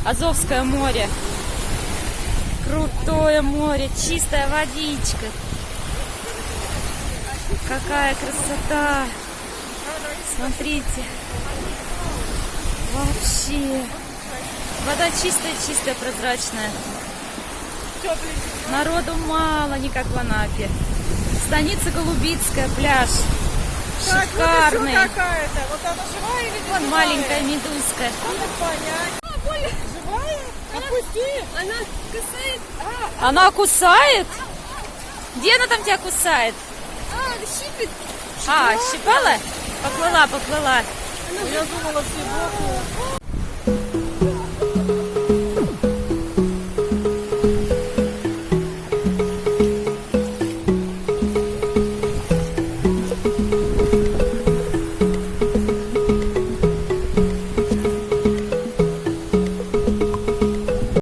Азовское море. Крутое море, чистая водичка. Какая красота. Смотрите. Вообще. Вода чистая-чистая, прозрачная. Народу мало, не как в Анапе. Станица Голубицкая, пляж. Шикарный. Вот какая-то. Вот она живая или не Вон живая? маленькая медузка. Живая? Отпусти. Она кусает. Она кусает? Где она там тебя кусает? Щипит. А, щипала? Поплыла. Я думала, все боку.